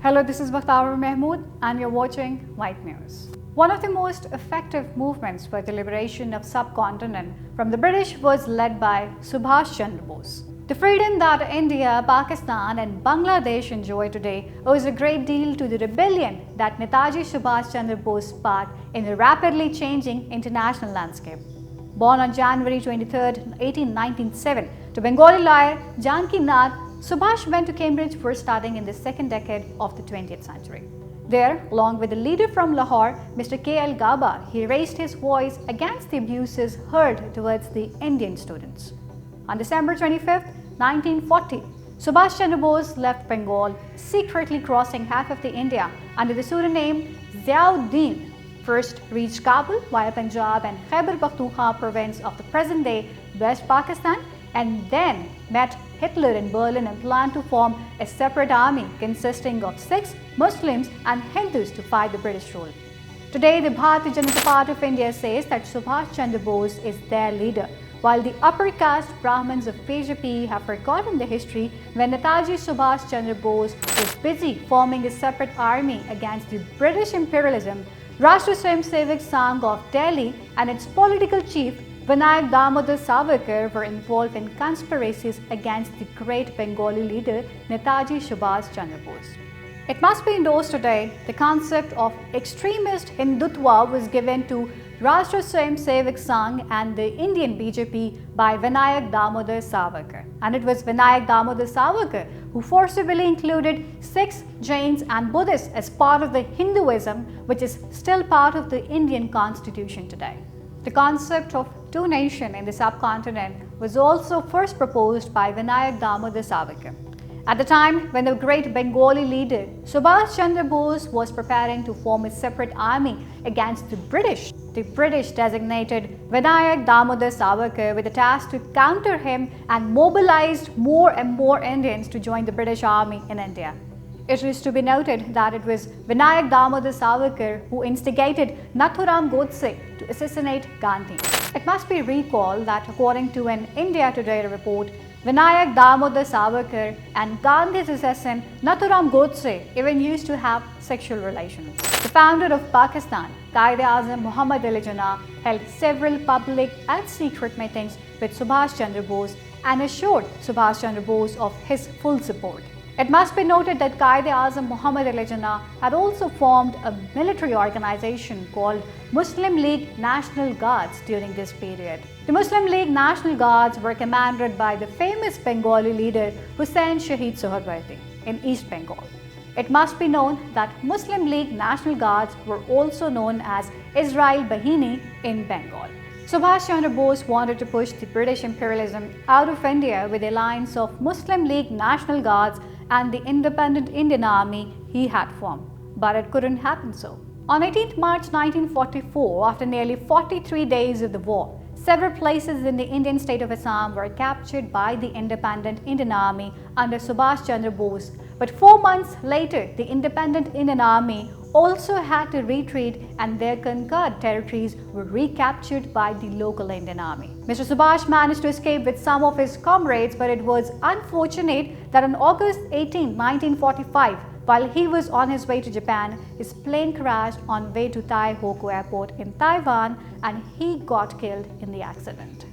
Hello, this is Bakhtaur Mahmood and you're watching White News. One of the most effective movements for the liberation of subcontinent from the British was led by Subhash Chandra Bose. The freedom that India, Pakistan and Bangladesh enjoy today owes a great deal to the rebellion that Netaji Subhash Chandra Bose sparked in the rapidly changing international landscape. Born on January 23, 1897, to Bengali lawyer Janki Nath, Subhash went to Cambridge for studying in the second decade of the 20th century. There, along with the leader from Lahore, Mr. K.L. Gaba, he raised his voice against the abuses heard towards the Indian students. On December 25, 1940, Subhash Chandra Bose left Bengal, secretly crossing half of the India under the pseudonym Ziauddin. First reached Kabul via Punjab and Khyber Pakhtunkhwa province of the present-day West Pakistan, and then met Hitler in Berlin and planned to form a separate army consisting of Sikhs, Muslims and Hindus to fight the British rule. Today, the Bharatiya Janata Party of India says that Subhash Chandra Bose is their leader, while the upper caste Brahmins of BJP have forgotten the history when Netaji Subhash Chandra Bose was busy forming a separate army against the British imperialism. Rashtra Swayamsevak Sangh of Delhi and its political chief Vinayak Damodar Savarkar were involved in conspiracies against the great Bengali leader Netaji Subhash Chandra Bose. It must be endorsed today, the concept of extremist Hindutva was given to Rashtra Swayamsevak Sangh and the Indian BJP by Vinayak Damodar Savarkar. And it was Vinayak Damodar Savarkar who forcibly included Sikhs, Jains and Buddhists as part of the Hinduism, which is still part of the Indian constitution today. The concept of two nations in the subcontinent was also first proposed by Vinayak Damodar Savarkar. At the time when the great Bengali leader Subhash Chandra Bose was preparing to form a separate army against the British designated Vinayak Damodar Savarkar with the task to counter him and mobilized more and more Indians to join the British army in India. It is to be noted that it was Vinayak Damodar Savarkar who instigated Nathuram Godse to assassinate Gandhi. It must be recalled that according to an India Today report, Vinayak Damodar Savarkar and Gandhi's assassin Nathuram Godse even used to have sexual relations. The founder of Pakistan, Quaid-e-Azam Muhammad Ali Jinnah, held several public and secret meetings with Subhash Chandra Bose and assured Subhash Chandra Bose of his full support. It must be noted that Quaid-e-Azam Muhammad Ali Jinnah had also formed a military organization called Muslim League National Guards during this period. The Muslim League National Guards were commanded by the famous Bengali leader Hussain Shahid Sohrawardy in East Bengal. It must be known that Muslim League National Guards were also known as Israel Bahini in Bengal. Subhash Chandra Bose wanted to push the British imperialism out of India with the alliance of Muslim League National Guards and the independent Indian army he had formed, but it couldn't happen so. On 18 March 1944, after nearly 43 days of the war, several places in the Indian state of Assam were captured by the independent Indian army under Subhash Chandra Bose. But 4 months later, the independent Indian army also had to retreat and their conquered territories were recaptured by the local Indian army. Mr. Subhash managed to escape with some of his comrades, but it was unfortunate that on August 18, 1945, while he was on his way to Japan, his plane crashed on way to Tai Hoku Airport in Taiwan and he got killed in the accident.